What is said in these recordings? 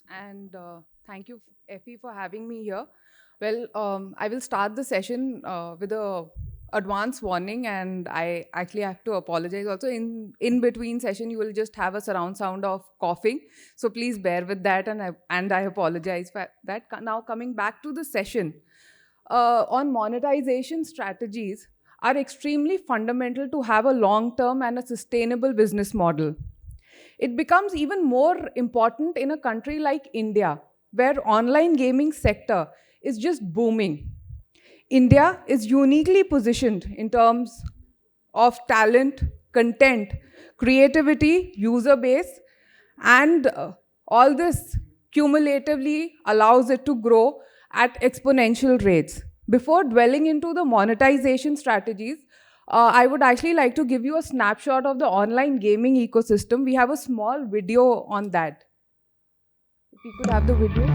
and thank you, Effie, for having me here. Well, I will start the session with a advance warning, and I actually have to apologize. Also, in between session, you will just have a surround sound of coughing, so please bear with that, and I apologize for that. Now, coming back to the session on monetization strategies are extremely fundamental to have a long-term and a sustainable business model. It becomes even more important in a country like India, where online gaming sector is just booming. India is uniquely positioned in terms of talent, content, creativity, user base, and all this cumulatively allows it to grow at exponential rates. Before dwelling into the monetization strategies, I would actually like to give you a snapshot of the online gaming ecosystem. We have a small video on that. If we could have the video.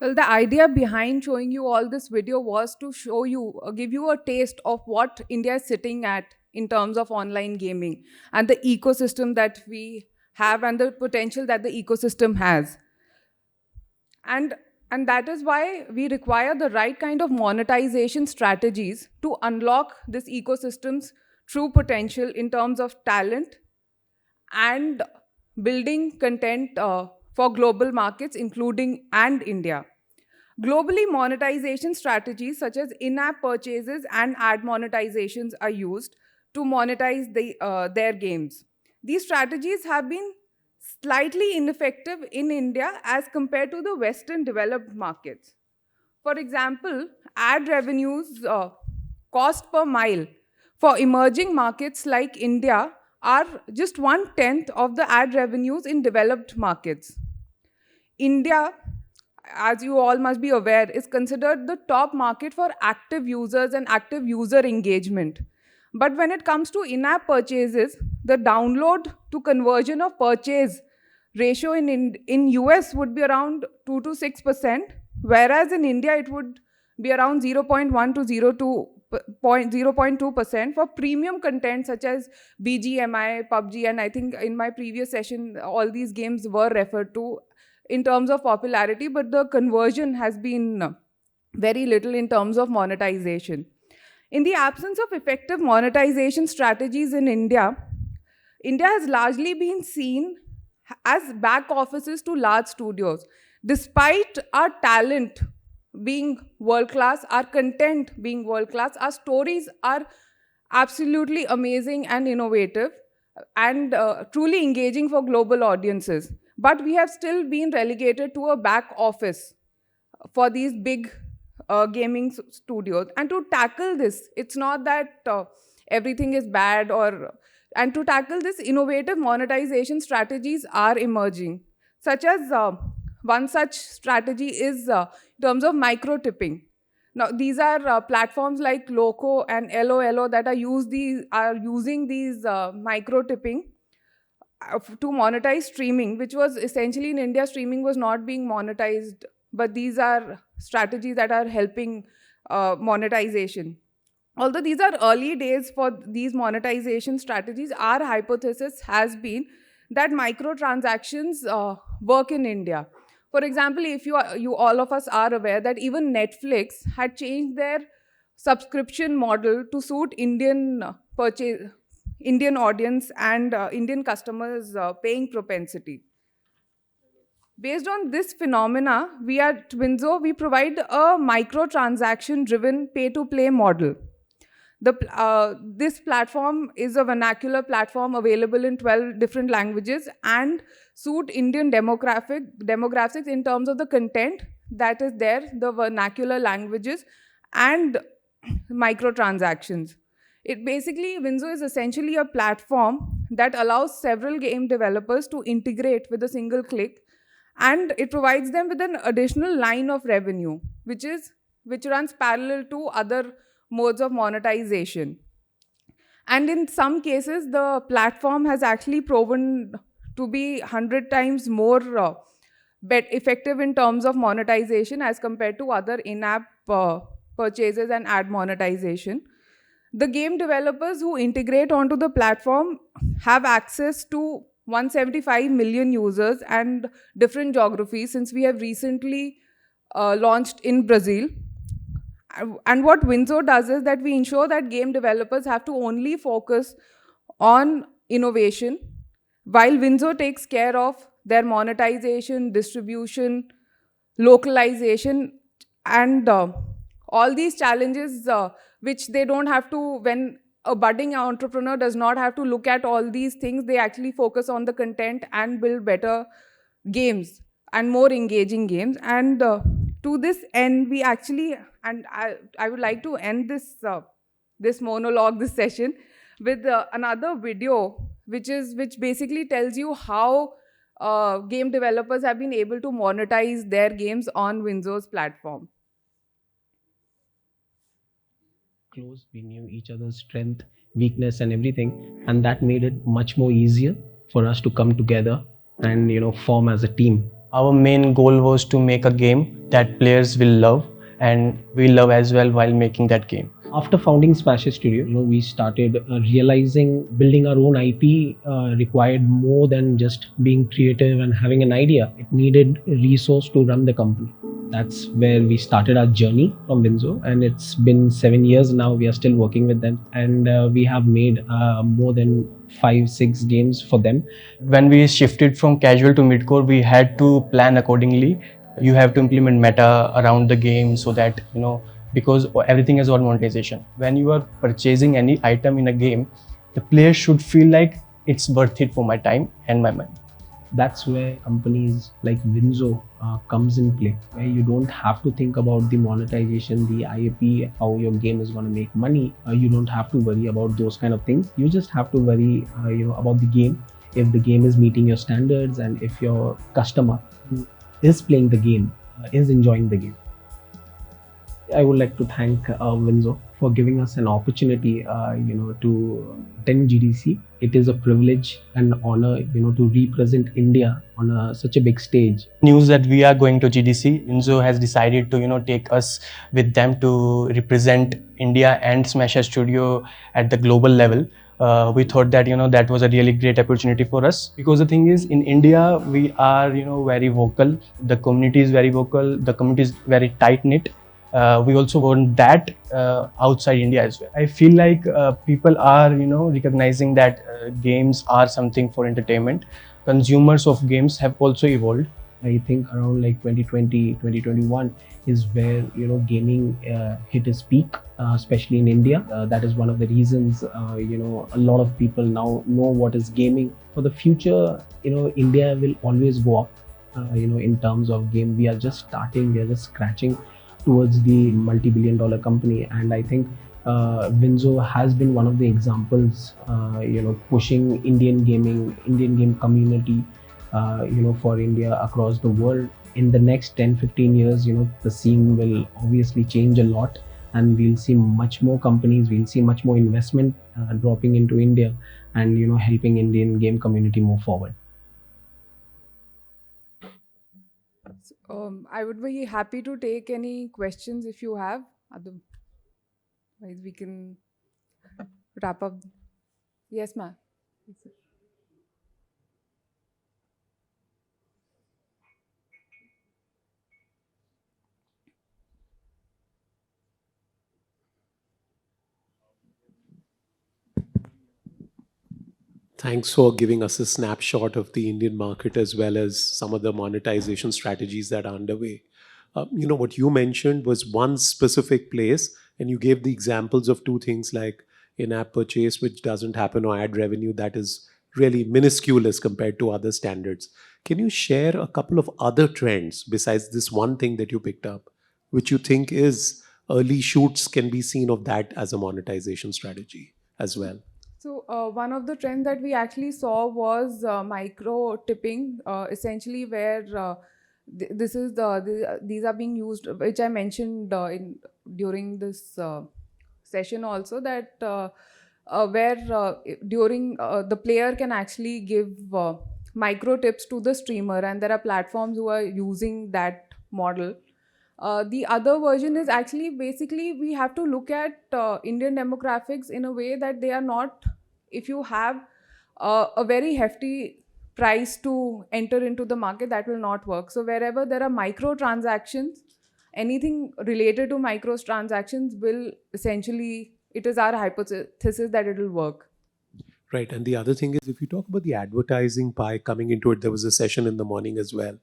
Well, the idea behind showing you all this video was to show you, give you a taste of what India is sitting at in terms of online gaming and the ecosystem that we have and the potential that the ecosystem has. And, and that is why we require the right kind of monetization strategies to unlock this ecosystem's true potential in terms of talent and building content for global markets, including and India. Globally, monetization strategies such as in-app purchases and ad monetizations are used to monetize their games. These strategies have been slightly ineffective in India as compared to the Western developed markets. For example, ad revenues cost per mile for emerging markets like India are just 1/10 of the ad revenues in developed markets. India, as you all must be aware, is considered the top market for active users and active user engagement. But when it comes to in-app purchases, the download to conversion of purchase ratio in US would be around 2 to 6%, whereas in India it would be around 0.1 to 0.2% for premium content such as BGMI, PUBG, and I think in my previous session, all these games were referred to in terms of popularity, but the conversion has been very little in terms of monetization. In the absence of effective monetization strategies in India, India has largely been seen as back offices to large studios. Despite our talent being world-class, our content being world-class, our stories are absolutely amazing and innovative. and truly engaging for global audiences. But we have still been relegated to a back office for these big gaming studios. And to tackle this, it's not that everything is bad, or and to tackle this, innovative monetization strategies are emerging, such as one such strategy is in terms of micro tipping. Now, these are platforms like Loco and LOLO that are using these micro tipping to monetize streaming, which was essentially in India, streaming was not being monetized, but these are strategies that are helping monetization. Although these are early days for these monetization strategies, our hypothesis has been that microtransactions work in India. For example, if you all of us are aware that even Netflix had changed their subscription model to suit Indian audience and Indian customers' paying propensity. Based on this phenomena, we at WinZO, we provide a microtransaction-driven pay-to-play model. This platform is a vernacular platform available in 12 different languages and suit Indian demographics in terms of the content that is there, the vernacular languages, and microtransactions. WinZO is essentially a platform that allows several game developers to integrate with a single click, and it provides them with an additional line of revenue, which runs parallel to other modes of monetization. And in some cases, the platform has actually proven to be 100 times more effective in terms of monetization as compared to other in-app purchases and ad monetization. The game developers who integrate onto the platform have access to 175 million users and different geographies, since we have recently launched in Brazil. And what WinZO does is that we ensure that game developers have to only focus on innovation, while WinZO takes care of their monetization, distribution, localization, and all these challenges which they don't have to, when a budding entrepreneur does not have to look at all these things, they actually focus on the content and build better games and more engaging games. And to this end, we actually, and I would like to end this monologue, this session, with another video, which basically tells you how game developers have been able to monetize their games on WinZO's platform. Close, we knew each other's strength, weakness, and everything, and that made it much more easier for us to come together and form as a team. Our main goal was to make a game that players will love, and we love as well while making that game. After founding Smasher Studio, we started realizing building our own IP required more than just being creative and having an idea. It needed a resource to run the company. That's where we started our journey from WinZO, and it's been 7 years now. We are still working with them, and we have made more than 5-6 games for them. When we shifted from casual to midcore, we had to plan accordingly. You have to implement meta around the game so that, because everything is all monetization. When you are purchasing any item in a game, the player should feel like it's worth it for my time and my money. That's where companies like WinZO comes in play, where you don't have to think about the monetization, the IP, how your game is going to make money. You don't have to worry about those kind of things. You just have to worry about the game. If the game is meeting your standards, and if your customer who is playing the game is enjoying the game. I would like to thank WinZO for giving us an opportunity to attend GDC. It is a privilege and honor to represent India on such a big stage. News that we are going to GDC, WinZO has decided to take us with them to represent India and Smasher Studio at the global level. We thought that that was a really great opportunity for us, because the thing is, in India we are very vocal. The community is very vocal. The community is very tight knit. We also want that outside India as well. I feel like people are recognizing that games are something for entertainment. Consumers of games have also evolved. I think around like 2020, 2021 is where gaming hit its peak, especially in India. That is one of the reasons a lot of people now know what is gaming. For the future, India will always go up. In terms of game, we are just starting. We are just scratching towards the multi-billion-dollar company, and I think WinZO has been one of the examples, pushing Indian gaming, Indian game community, for India across the world. In the next 10, 15 years, the scene will obviously change a lot, and we'll see much more companies, we'll see much more investment dropping into India, and helping Indian game community move forward. I would be happy to take any questions if you have. Otherwise, we can wrap up. Yes, ma'am. Thanks for giving us a snapshot of the Indian market as well as some of the monetization strategies that are underway. What you mentioned was one specific place, and you gave the examples of two things like in app purchase, which doesn't happen, or ad revenue that is really minuscule as compared to other standards. Can you share a couple of other trends besides this one thing that you picked up, which you think is early shoots can be seen of that as a monetization strategy as well? So one of the trends that we actually saw was micro tipping, essentially where this is these are being used, which I mentioned during this session also, that where during the player can actually give micro tips to the streamer, and there are platforms who are using that model. The other version is actually basically we have to look at Indian demographics in a way that they are not, if you have a very hefty price to enter into the market, that will not work. So wherever there are micro transactions, anything related to micro transactions will essentially, it is our hypothesis that it will work. Right. And the other thing is, if you talk about the advertising pie coming into it, there was a session in the morning as well.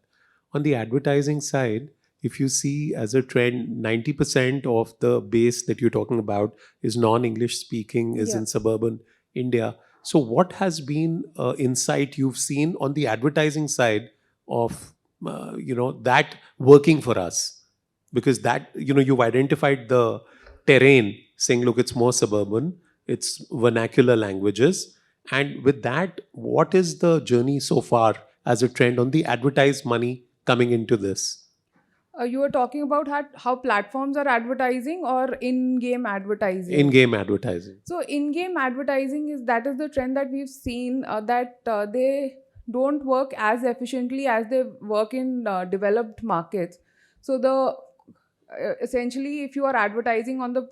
On the advertising side, if you see as a trend, 90% of the base that you're talking about is non English speaking, is Yeah. in suburban India. So, what has been insight you've seen on the advertising side of that working for us? Because that you've identified the terrain, saying, look, it's more suburban, it's vernacular languages, and with that, what is the journey so far as a trend on the advertised money coming into this? You were talking about how platforms are advertising or in-game advertising. In-game advertising. So in-game advertising is the trend that we've seen, that they don't work as efficiently as they work in developed markets. So essentially, if you are advertising on the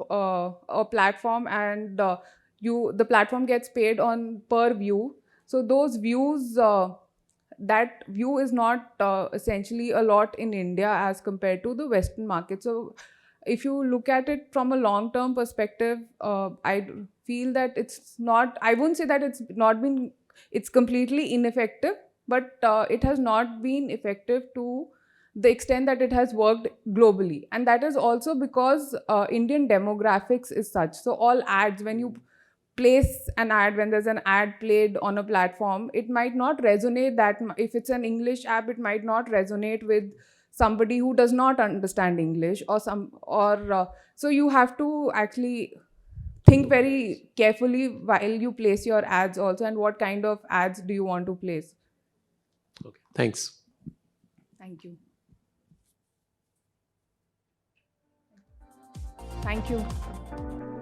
a platform, and the platform gets paid on per view, so those views, that view is not essentially a lot in India as compared to the Western market. So if you look at it from a long-term perspective, I feel that it's not, I wouldn't say that it's completely ineffective, but it has not been effective to the extent that it has worked globally. And that is also because Indian demographics is such. So all ads, when you place an ad, when there's an ad played on a platform, it might not resonate if it's an English app, it might not resonate with somebody who does not understand English, so you have to actually think very carefully while you place your ads also, and what kind of ads do you want to place. Okay, thanks. Thank you. Thank you.